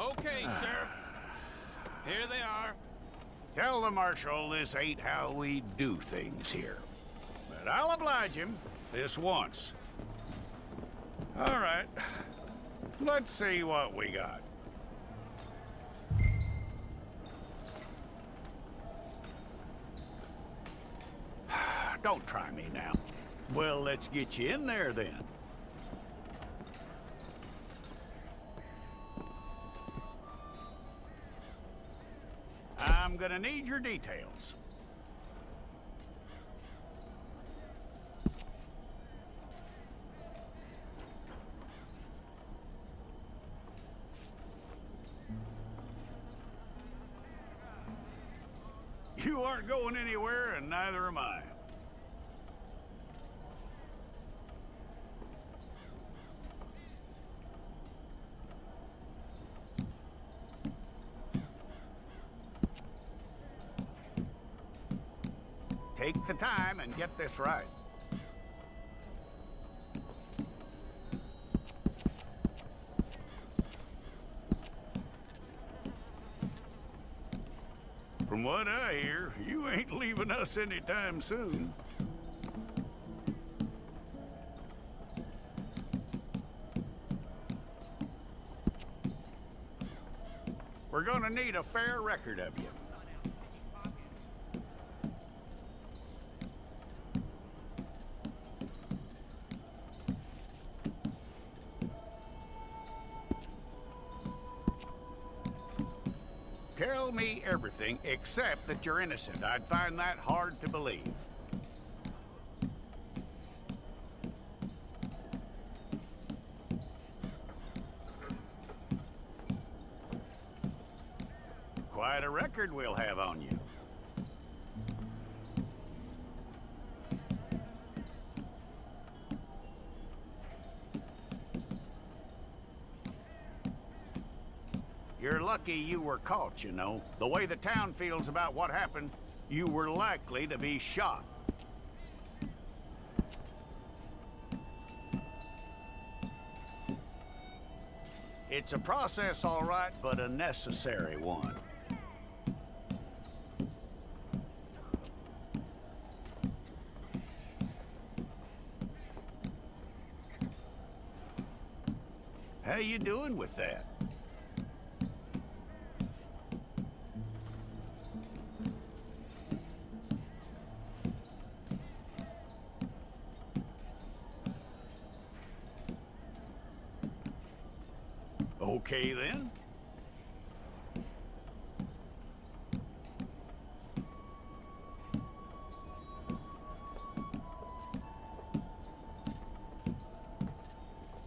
Okay, Sheriff. Here they are. Tell the Marshal this ain't how we do things here. But I'll oblige him this once. All right. Let's see what we got. Don't try me now. Well, let's get you in there then. I'm gonna need your details. You aren't going anywhere, and neither am I. Take the time and get this right. From what I hear, you ain't leaving us anytime soon. We're gonna need a fair record of you. Tell me everything except that you're innocent. I'd find that hard to believe. Quite a record we'll have on you. You're lucky you were caught, you know. The way the town feels about what happened, you were likely to be shot. It's a process, all right, but a necessary one. How you doing with that? Okay, then.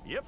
Yep.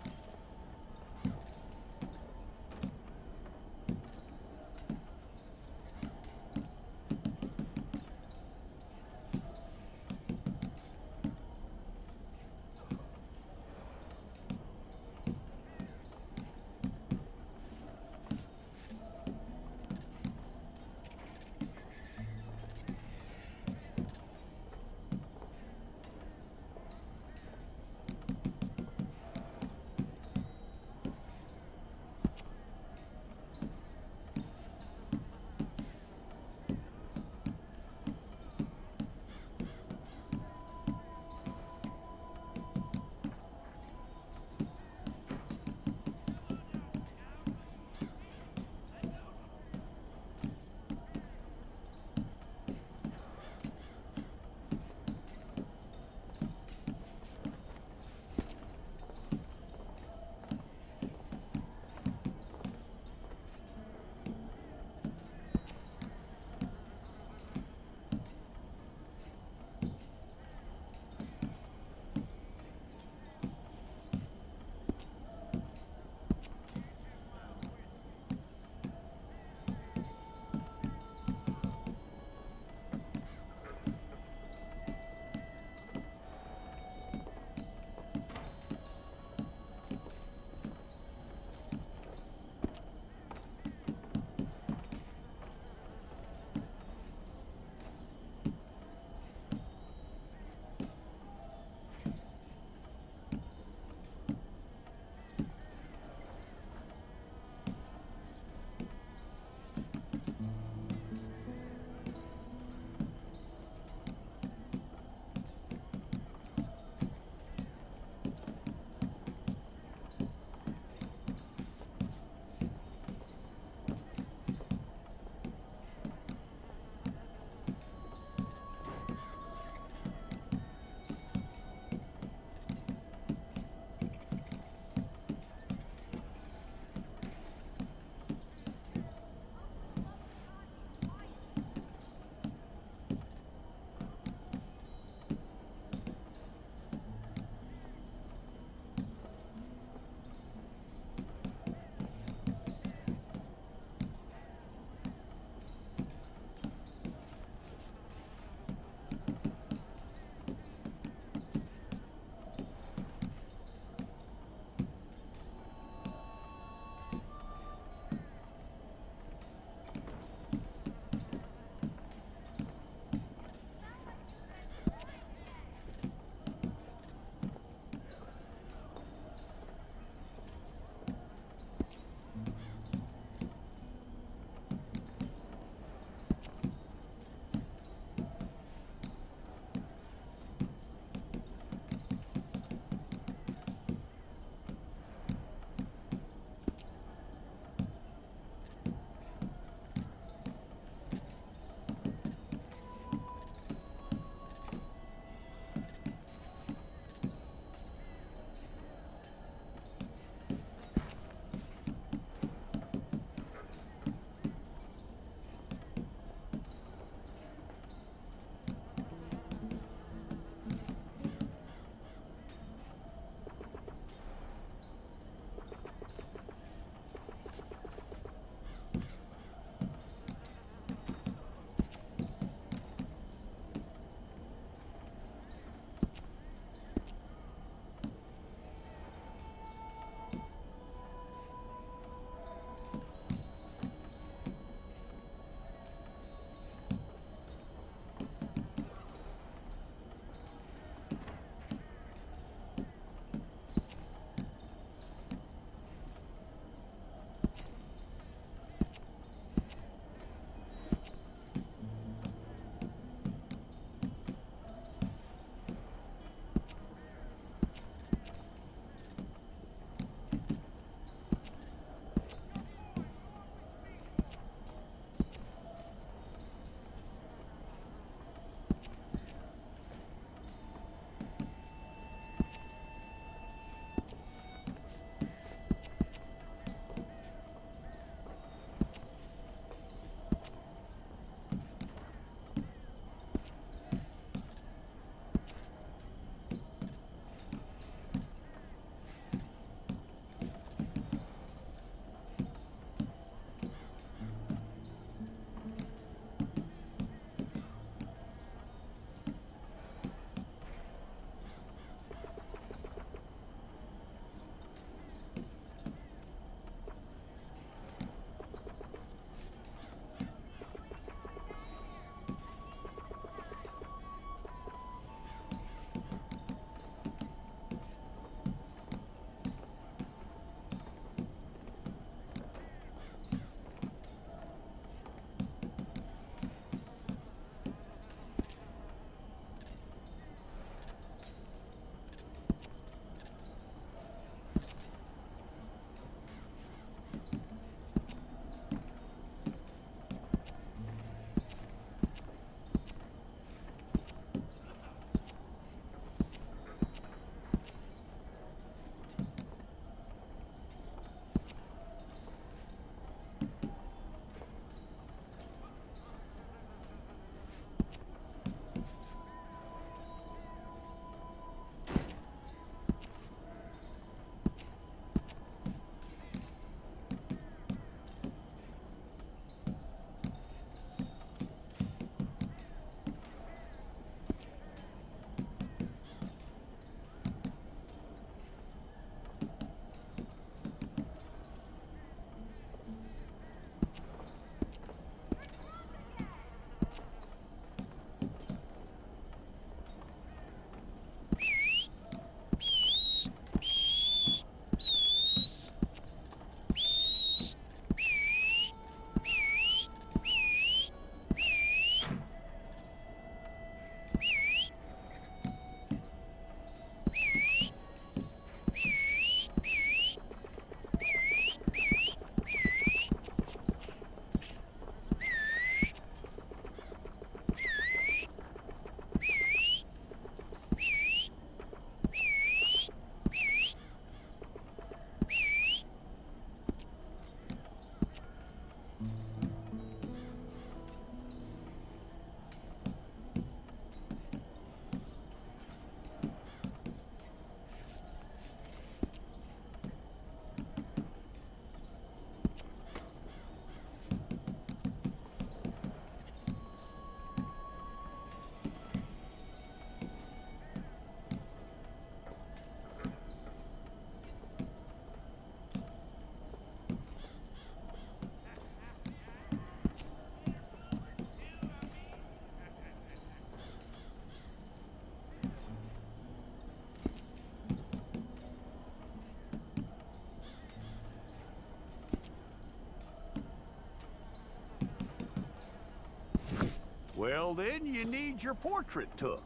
Well, then you need your portrait took.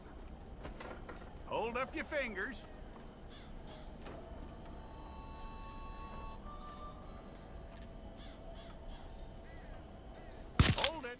Hold up your fingers. Hold it.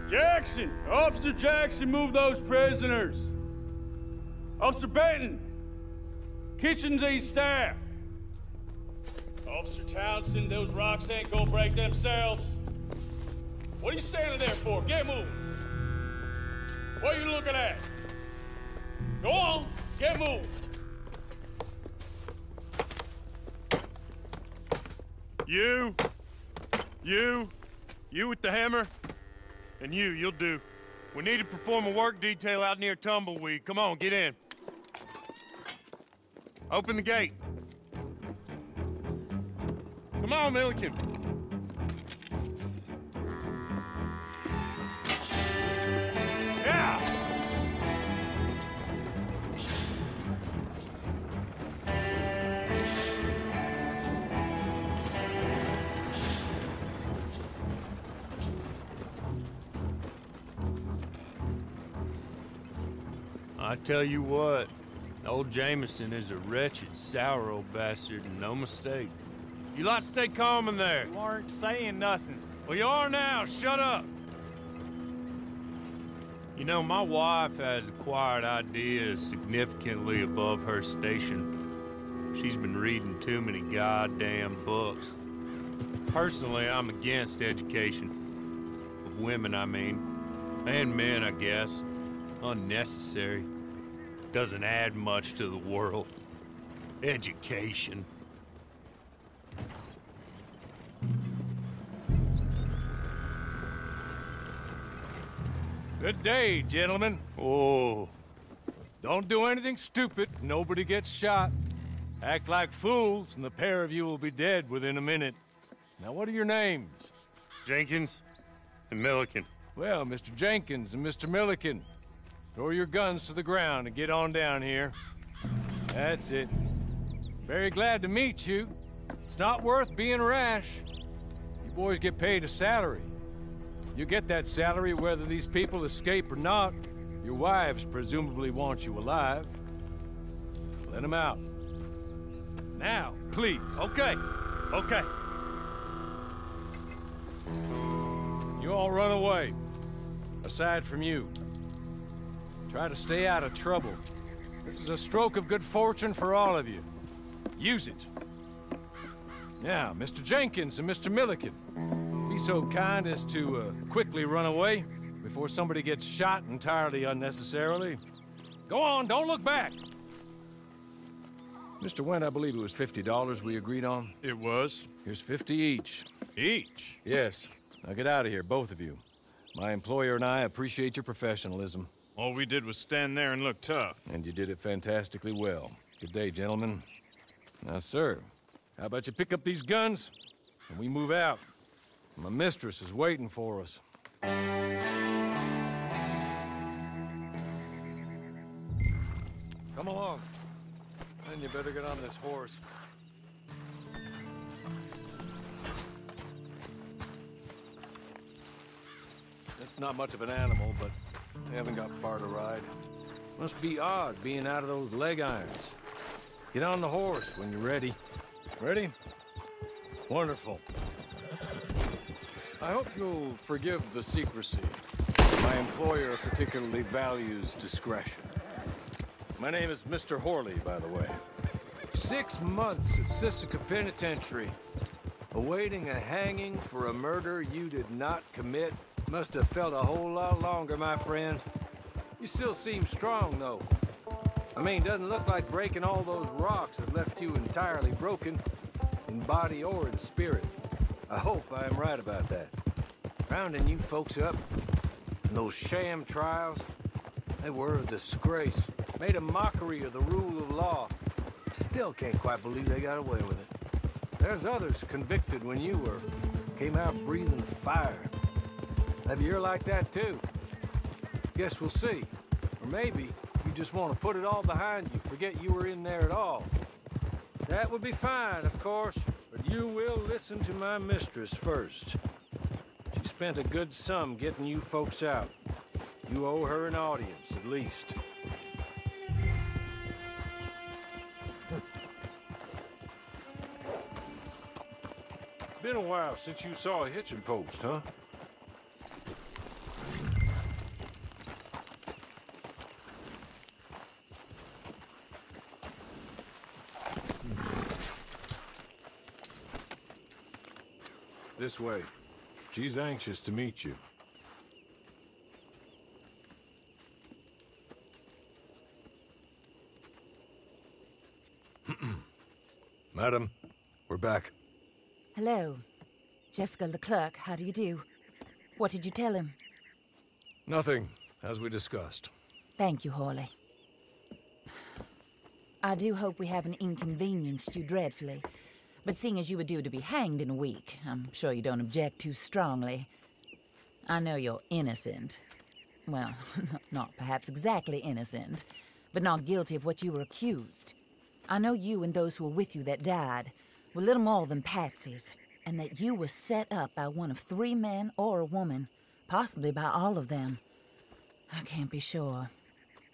Jackson! Officer Jackson, move those prisoners! Officer Benton! Kitchens and staff! Officer Townsend, those rocks ain't gonna break themselves. What are you standing there for? Get moving! What are you looking at? Go on, get moving! You with the hammer? And you'll do. We need to perform a work detail out near Tumbleweed. Come on, get in. Open the gate. Come on, Milliken. Yeah! I tell you what, old Jameson is a wretched, sour old bastard, and no mistake. You lot stay calm in there. You aren't saying nothing. Well, you are now. Shut up. You know, my wife has acquired ideas significantly above her station. She's been reading too many goddamn books. Personally, I'm against education. Of women, I mean. And men, I guess. Unnecessary. Doesn't add much to the world. Education. Good day, gentlemen. Oh. Don't do anything stupid. Nobody gets shot. Act like fools, and the pair of you will be dead within a minute. Now, what are your names? Jenkins and Milliken. Well, Mr. Jenkins and Mr. Milliken, throw your guns to the ground and get on down here. That's it. Very glad to meet you. It's not worth being rash. You boys get paid a salary. You get that salary whether these people escape or not. Your wives presumably want you alive. Let them out. Now, please. Okay. Okay. You all run away. Aside from you. Try to stay out of trouble. This is a stroke of good fortune for all of you. Use it. Now, Mr. Jenkins and Mr. Milliken, be so kind as to quickly run away before somebody gets shot entirely unnecessarily. Go on, don't look back. Mr. Wendt, I believe it was $50 we agreed on. It was. Here's 50 each. Each? Yes. Now get out of here, both of you. My employer and I appreciate your professionalism. All we did was stand there and look tough. And you did it fantastically well. Good day, gentlemen. Now, sir, how about you pick up these guns and we move out? My mistress is waiting for us. Come along. Then you better get on this horse. It's not much of an animal, but they haven't got far to ride. Must be odd being out of those leg irons. Get on the horse when you're ready. Ready? Wonderful. I hope you'll forgive the secrecy. My employer particularly values discretion. My name is Mr. Horley, by the way. 6 months at Sisika Penitentiary, awaiting a hanging for a murder you did not commit. Must have felt a whole lot longer, my friend. You still seem strong, though. I mean, doesn't look like breaking all those rocks that left you entirely broken, in body or in spirit. I hope I am right about that. Rounding you folks up, and those sham trials, they were a disgrace. Made a mockery of the rule of law. Still can't quite believe they got away with it. There's others convicted when you were. Came out breathing fire. Maybe you're like that too. Guess we'll see. Or maybe you just want to put it all behind you, forget you were in there at all. That would be fine, of course, but you will listen to my mistress first. She spent a good sum getting you folks out. You owe her an audience, at least. Been a while since you saw a hitching post, huh? This way. She's anxious to meet you. Madam, we're back. Hello. Jessica Leclerc, how do you do? What did you tell him? Nothing, as we discussed. Thank you, Horley. I do hope we haven't inconvenienced you dreadfully. But seeing as you were due to be hanged in a week, I'm sure you don't object too strongly. I know you're innocent. Well, not perhaps exactly innocent, but not guilty of what you were accused. I know you and those who were with you that died were little more than patsies, and that you were set up by one of 3 men or a woman, possibly by all of them. I can't be sure,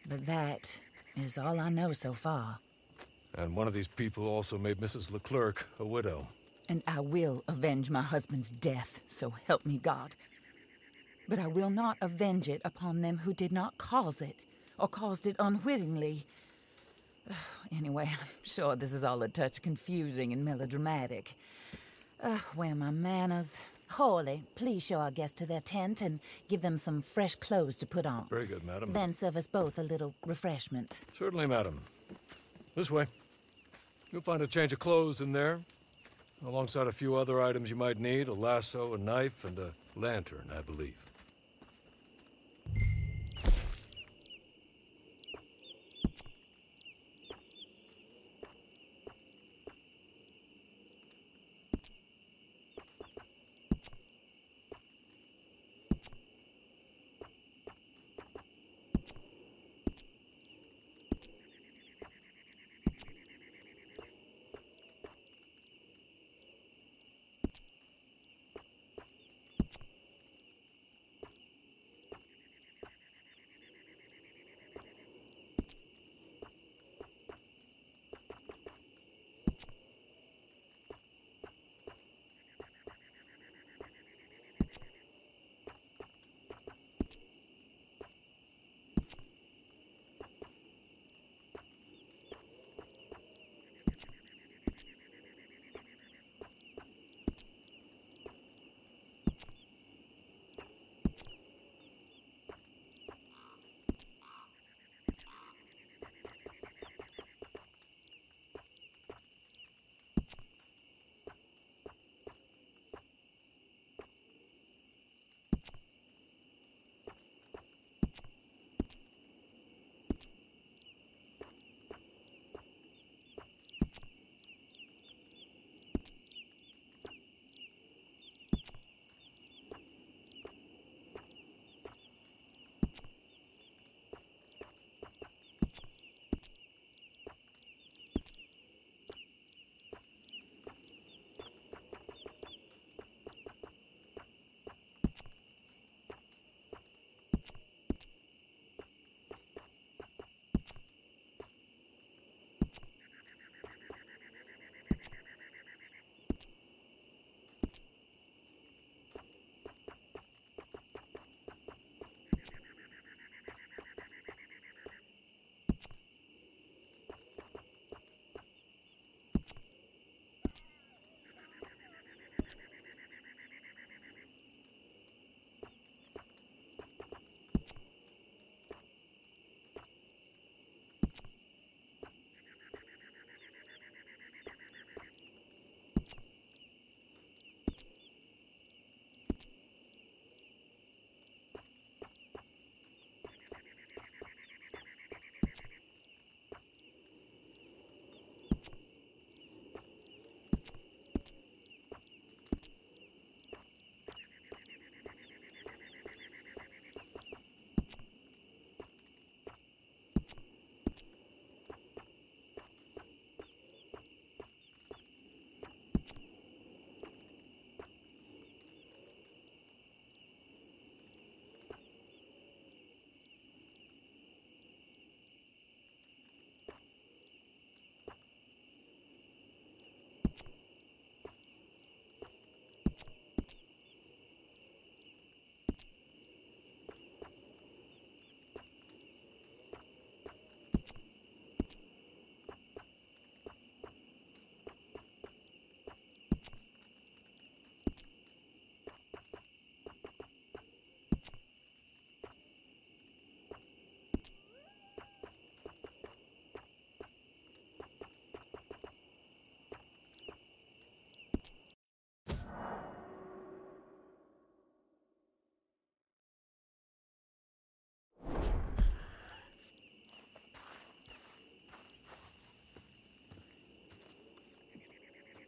but that is all I know so far. And one of these people also made Mrs. Leclerc a widow. And I will avenge my husband's death, so help me God. But I will not avenge it upon them who did not cause it, or caused it unwittingly. Anyway, I'm sure this is all a touch confusing and melodramatic. Where are my manners? Horley, please show our guests to their tent and give them some fresh clothes to put on. Very good, madam. Then serve us both a little refreshment. Certainly, madam. This way. You'll find a change of clothes in there, alongside a few other items you might need, a lasso, a knife, and a lantern, I believe.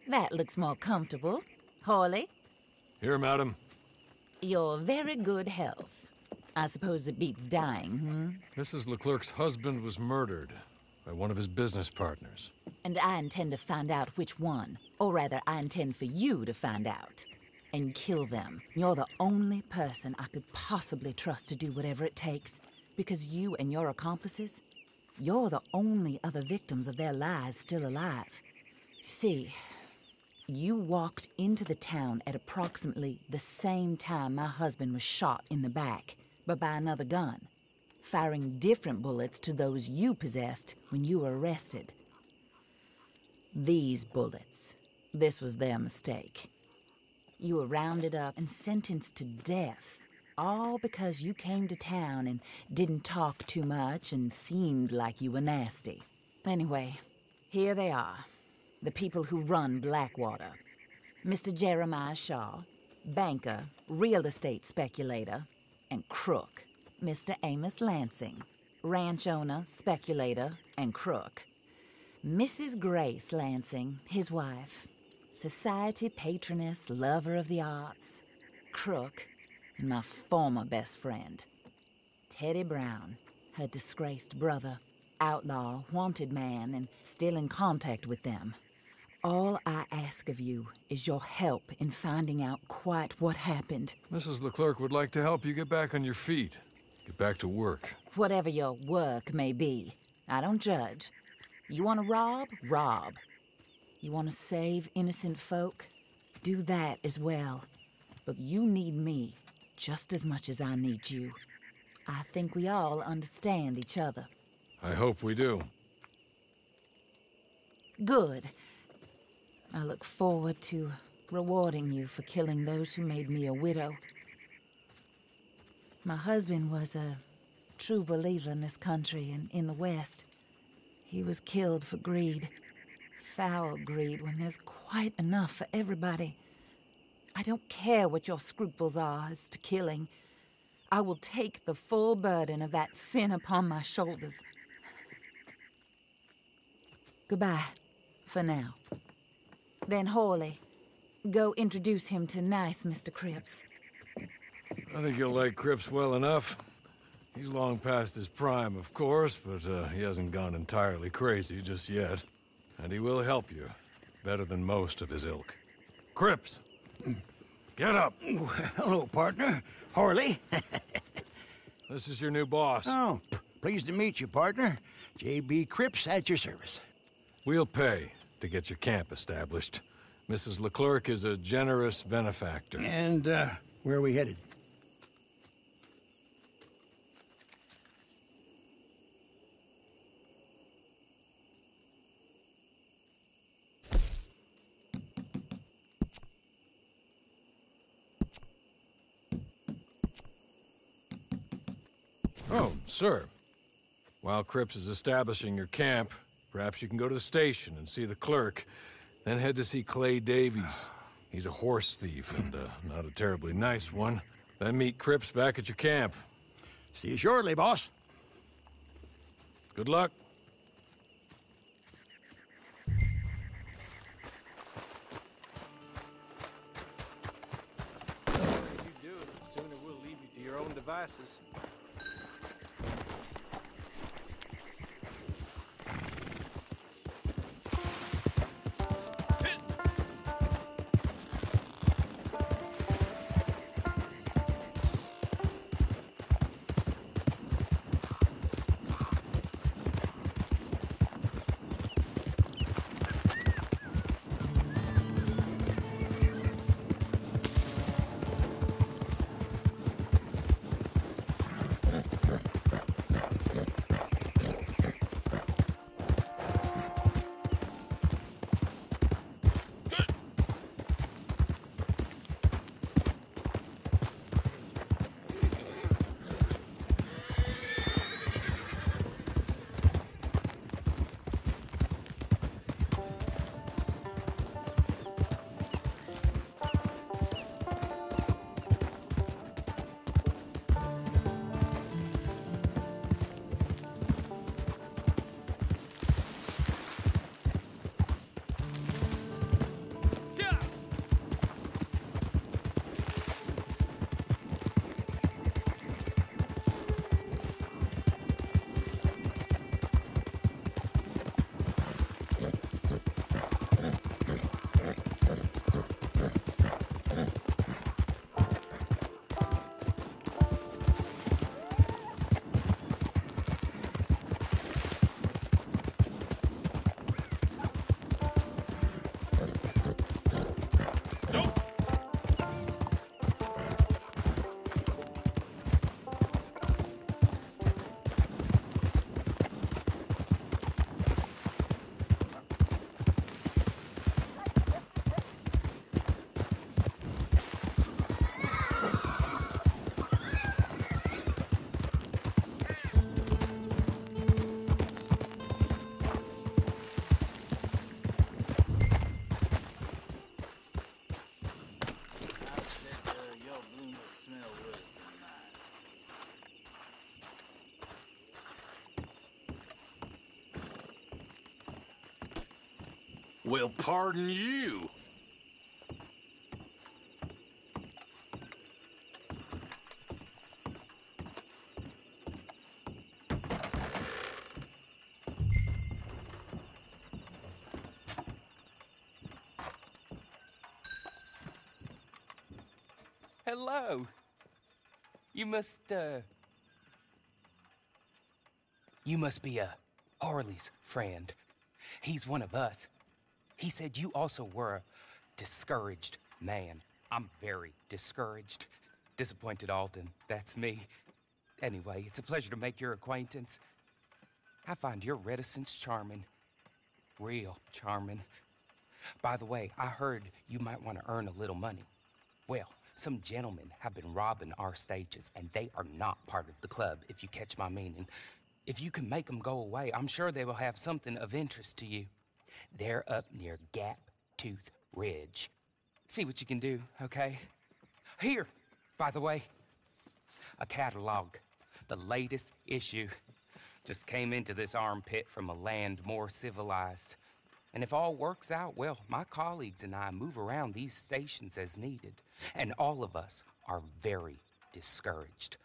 That looks more comfortable. Hawley, Here, madam. your very good health. I suppose it beats dying, Mrs. Leclerc's husband was murdered by one of his business partners. And I intend to find out which one. Or rather, I intend for you to find out. And kill them. You're the only person I could possibly trust to do whatever it takes. Because you and your accomplices, you're the only other victims of their lies still alive. You see, you walked into the town at approximately the same time my husband was shot in the back, but by another gun, firing different bullets to those you possessed when you were arrested. These bullets, this was their mistake. You were rounded up and sentenced to death, all because you came to town and didn't talk too much and seemed like you were nasty. Anyway, here they are, the people who run Blackwater. Mr. Jeremiah Shaw, banker, real estate speculator, and crook. Mr. Amos Lansing, ranch owner, speculator, and crook. Mrs. Grace Lansing, his wife, society patroness, lover of the arts, crook, and my former best friend. Teddy Brown, her disgraced brother, outlaw, wanted man, and still in contact with them. All I ask of you is your help in finding out quite what happened. Mrs. Leclerc would like to help you get back on your feet. Get back to work. Whatever your work may be, I don't judge. You want to rob? Rob. You want to save innocent folk? Do that as well. But you need me just as much as I need you. I think we all understand each other. I hope we do. Good. I look forward to rewarding you for killing those who made me a widow. My husband was a true believer in this country and in the West. He was killed for greed. Foul greed when there's quite enough for everybody. I don't care what your scruples are as to killing. I will take the full burden of that sin upon my shoulders. Goodbye, for now. Then Hawley, go introduce him to nice Mr. Cripps. I think you'll like Cripps well enough. He's long past his prime, of course, but he hasn't gone entirely crazy just yet. And he will help you, better than most of his ilk. Cripps! Get up! Hello, partner. Hawley. This is your new boss. Oh, pleased to meet you, partner. J.B. Cripps at your service. We'll pay to get your camp established. Mrs. Leclerc is a generous benefactor. And, where are we headed? Oh, sir. While Cripps is establishing your camp, perhaps you can go to the station and see the clerk, then head to see Clay Davies. He's a horse thief and not a terribly nice one. Then meet Cripps back at your camp. See you shortly, boss. Good luck. The sooner you do it, the sooner we'll leave you to your own devices. Well, pardon you. Hello. You must be Harley's friend. He's one of us. He said you also were a discouraged man. I'm very discouraged. Disappointed Alden, that's me. Anyway, it's a pleasure to make your acquaintance. I find your reticence charming. Real charming. By the way, I heard you might want to earn a little money. Well, some gentlemen have been robbing our stages, and they are not part of the club, if you catch my meaning. If you can make them go away, I'm sure they will have something of interest to you. They're up near Gap Tooth Ridge. See what you can do, okay? Here, by the way, a catalog. The latest issue. Just came into this armpit from a land more civilized. And if all works out, well, my colleagues and I move around these stations as needed. And all of us are very discouraged.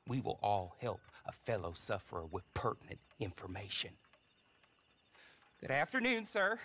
We will all help a fellow sufferer with pertinent information. Good afternoon, sir.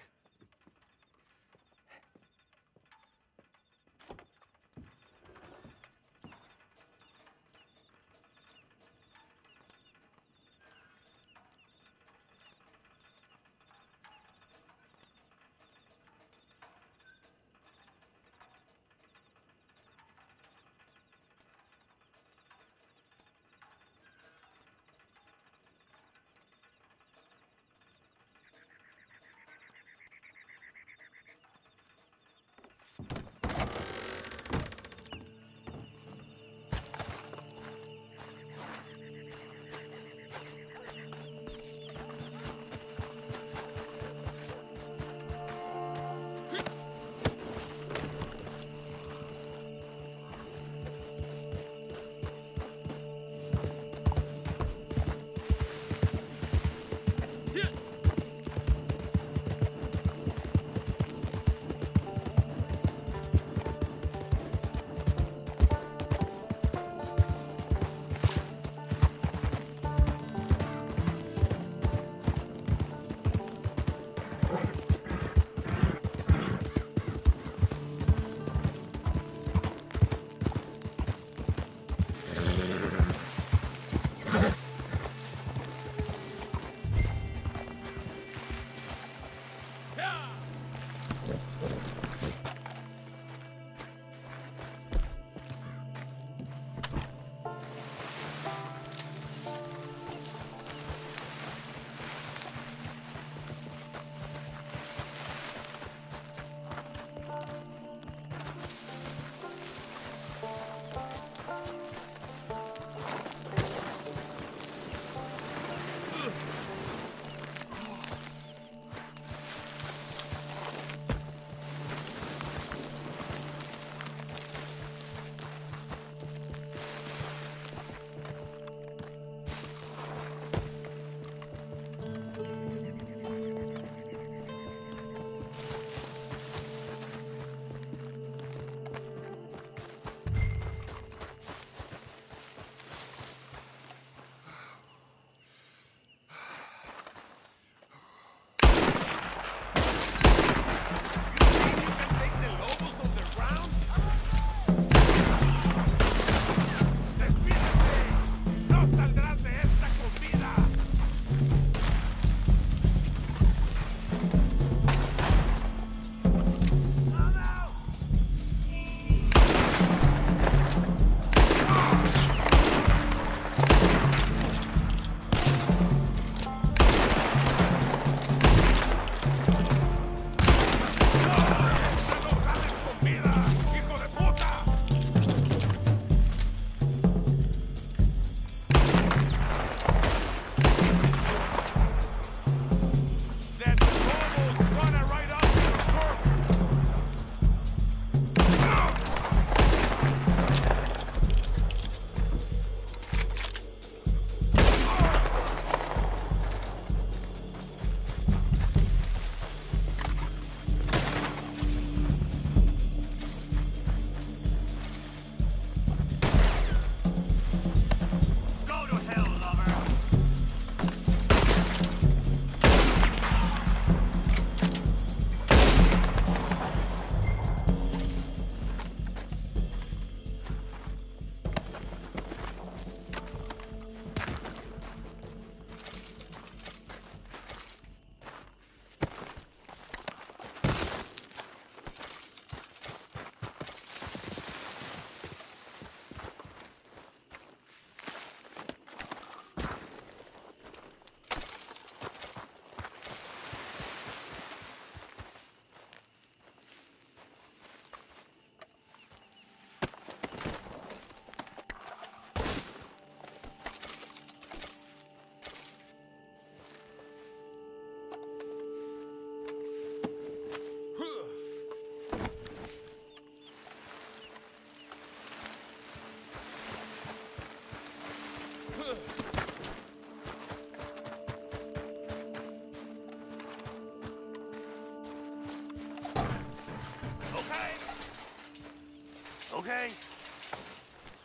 okay?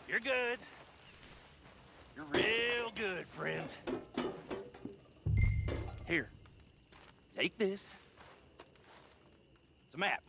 You're good. You're real good, friend. Here, take this. It's a map.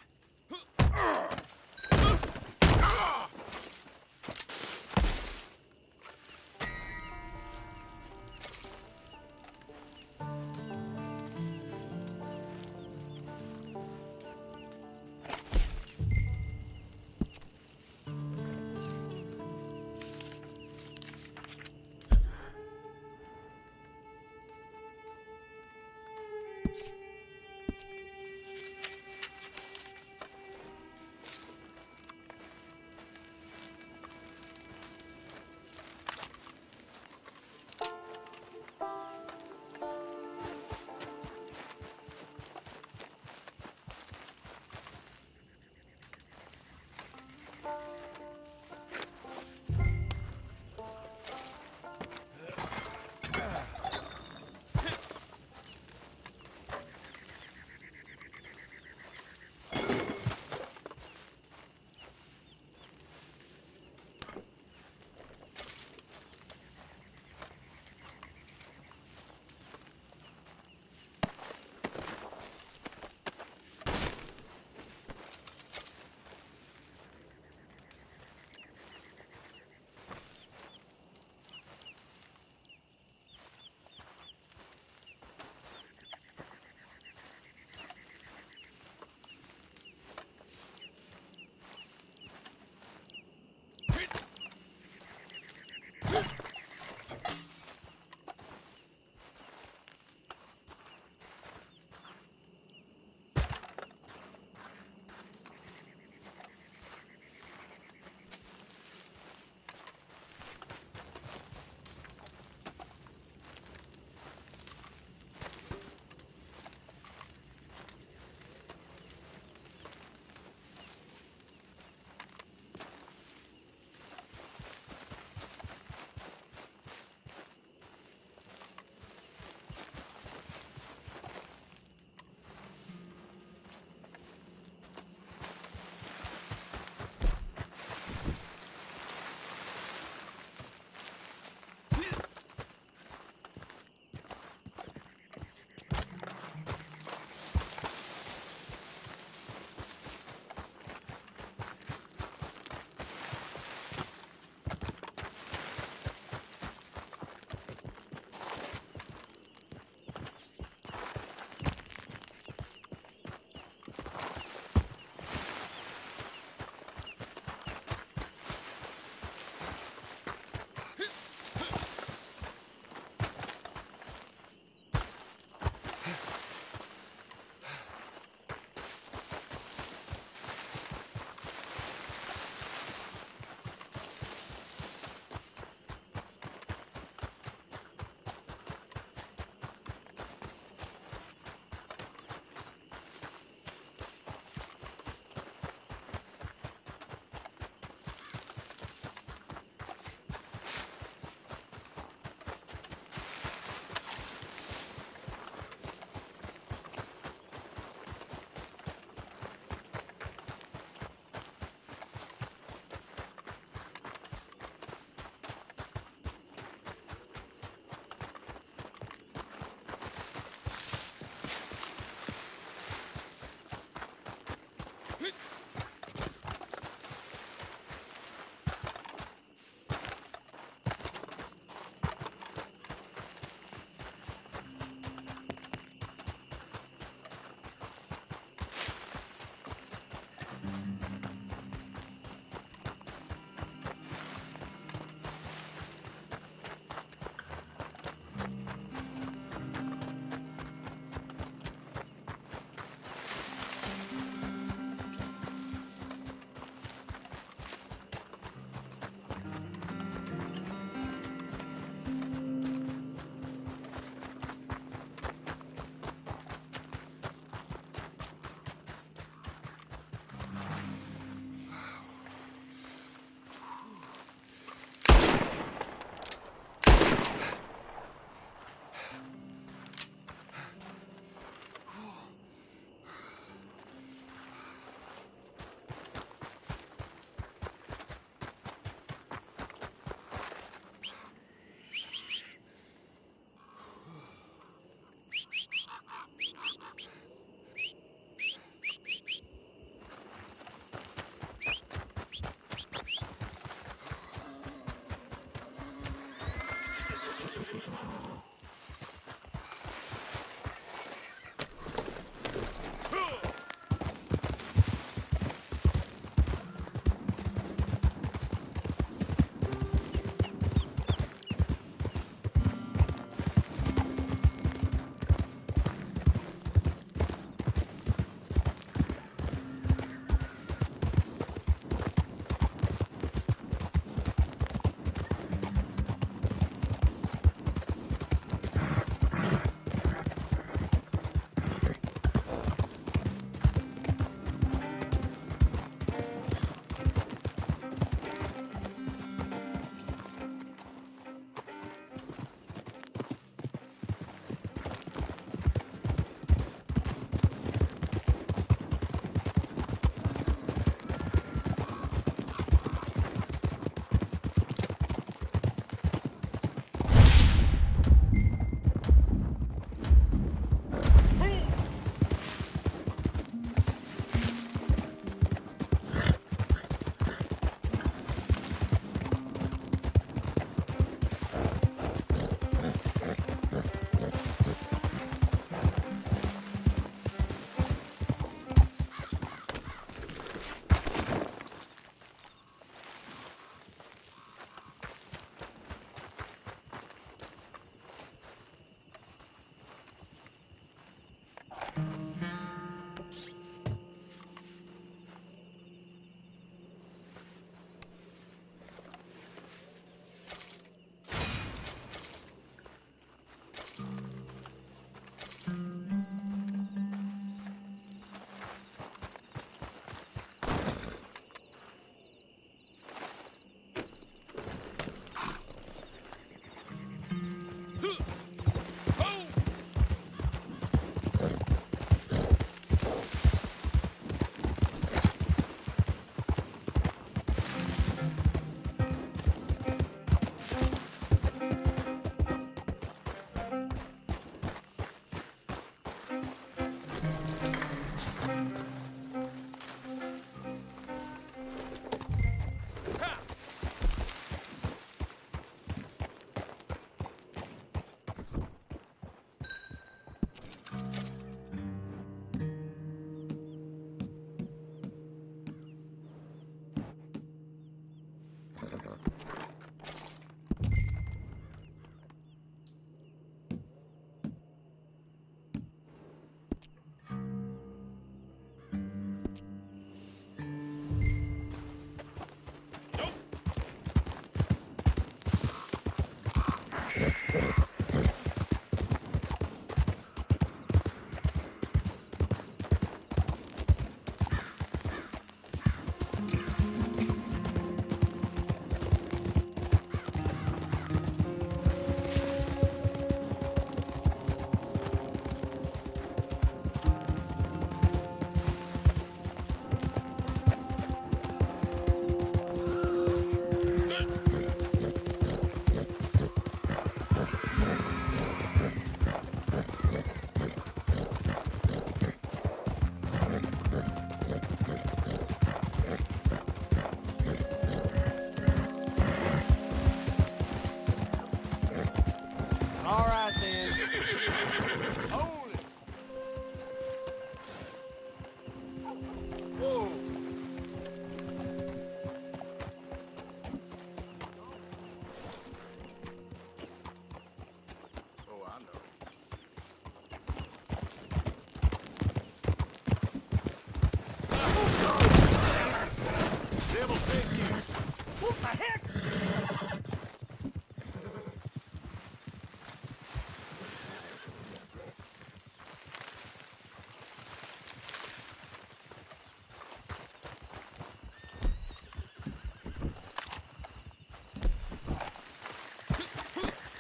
What the heck?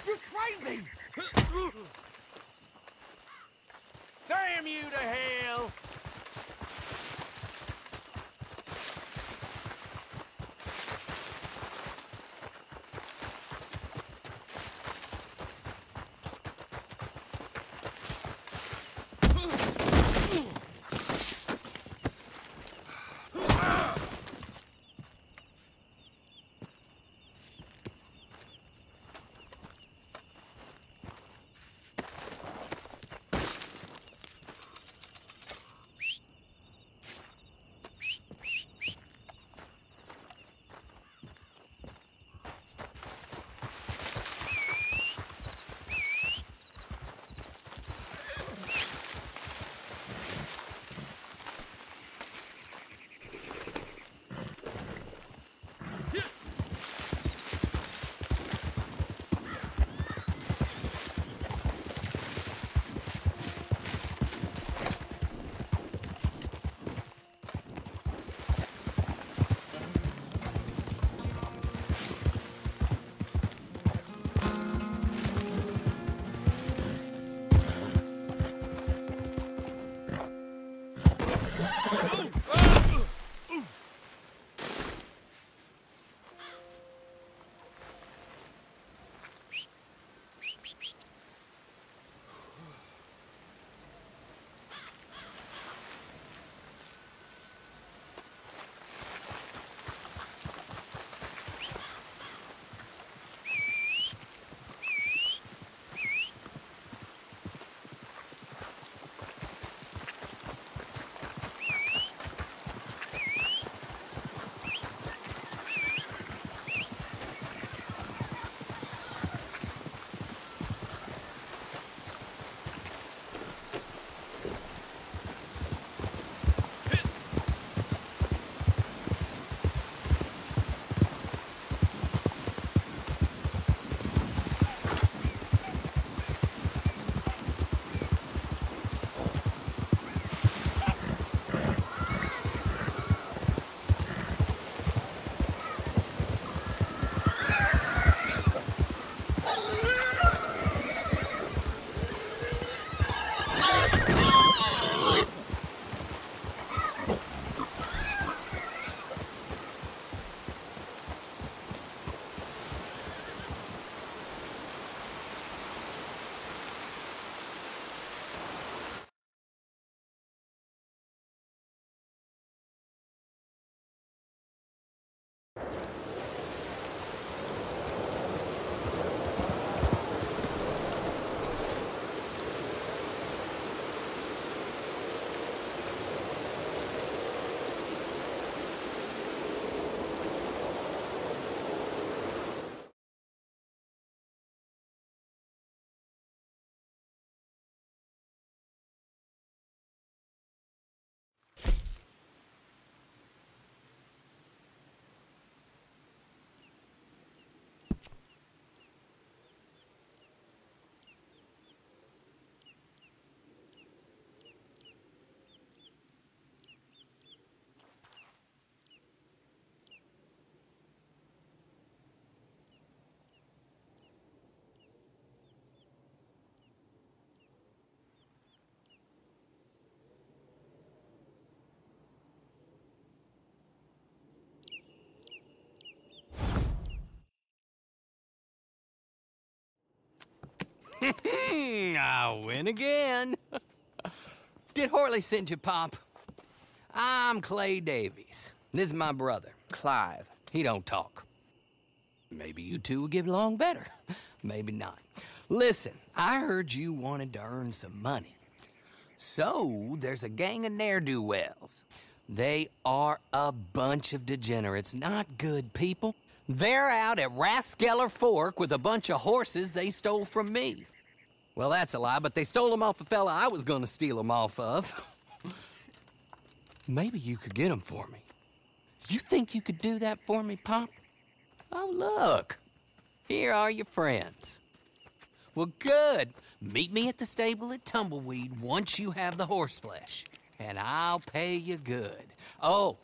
You're crazy! Damn you to hell! I win again. Did Horley send you, Pop? I'm Clay Davies. This is my brother, Clive. He don't talk. Maybe you two will get along better. Maybe not. Listen, I heard you wanted to earn some money. So, there's a gang of ne'er-do-wells. They are a bunch of degenerates, not good people. They're out at Raskeller Fork with a bunch of horses they stole from me. Well, that's a lie, but they stole them off a fella I was gonna steal them off of. Maybe you could get them for me. You think you could do that for me, Pop? Oh, look. Here are your friends. Well, good. Meet me at the stable at Tumbleweed once you have the horse flesh, and I'll pay you good. Oh,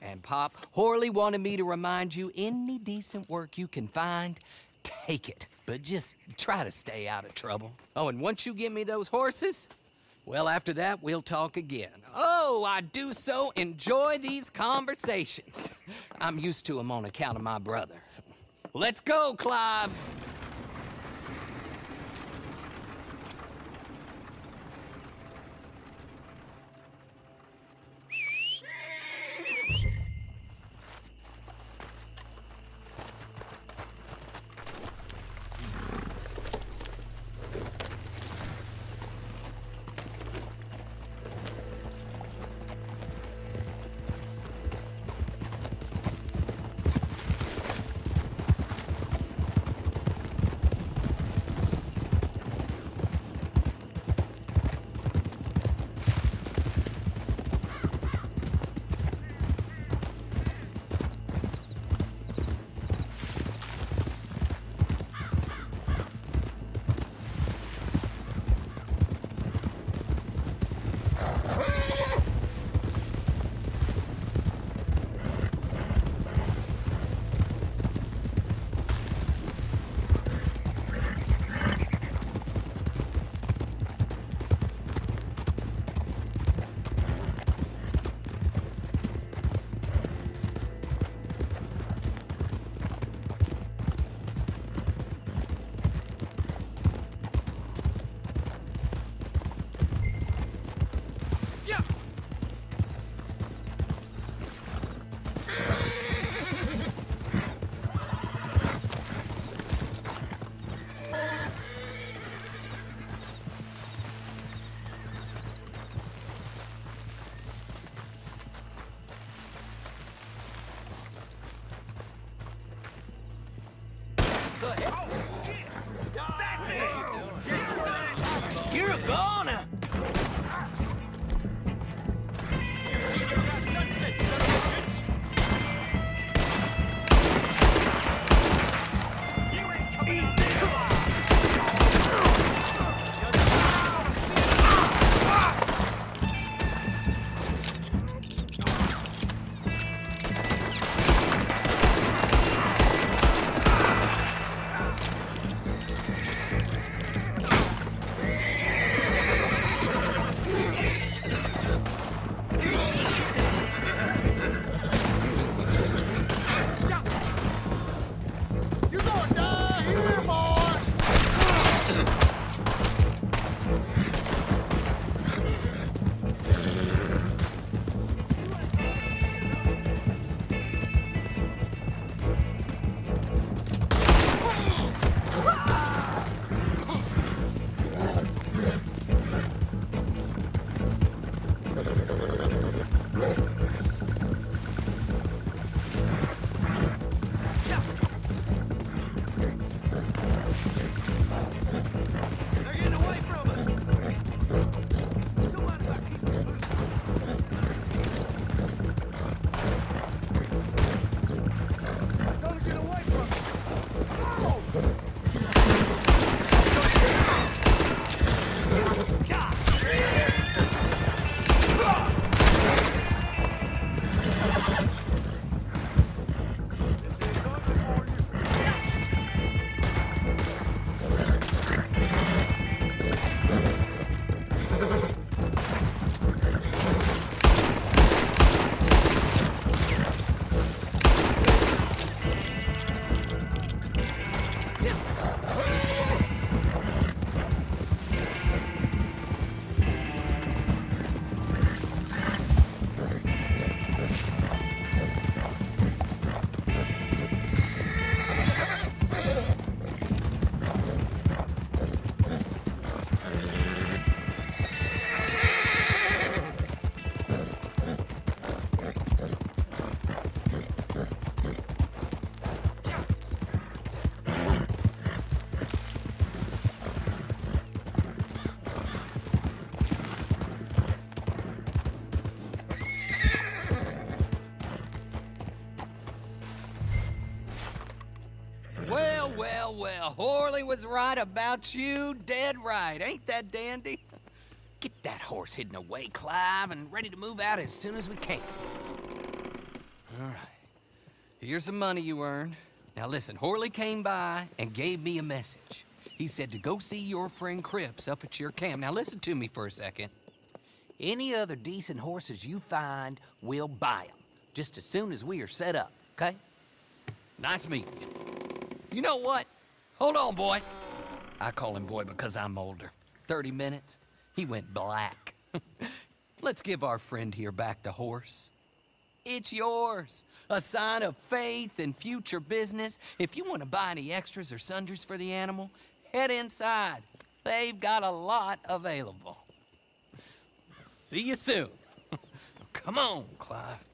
and Pop, Horley wanted me to remind you, any decent work you can find, take it. But just try to stay out of trouble. Oh, and once you give me those horses, well, after that, we'll talk again. Oh, I do so enjoy these conversations. I'm used to them on account of my brother. Let's go, Clive. well, well. Horley was right about you, dead right. Ain't that dandy? Get that horse hidden away, Clive, and ready to move out as soon as we can. All right. Here's the money you earned. Now listen, Horley came by and gave me a message. He said to go see your friend Cripps up at your camp. Now listen to me for a second. Any other decent horses you find, we'll buy them. Just as soon as we are set up, okay? Nice meeting you. You know what? Hold on, boy. I call him boy because I'm older. 30 minutes, he went black. Let's give our friend here back the horse. It's yours. A sign of faith and future business. If you want to buy any extras or sundries for the animal, head inside. They've got a lot available. See you soon. Come on, Clive.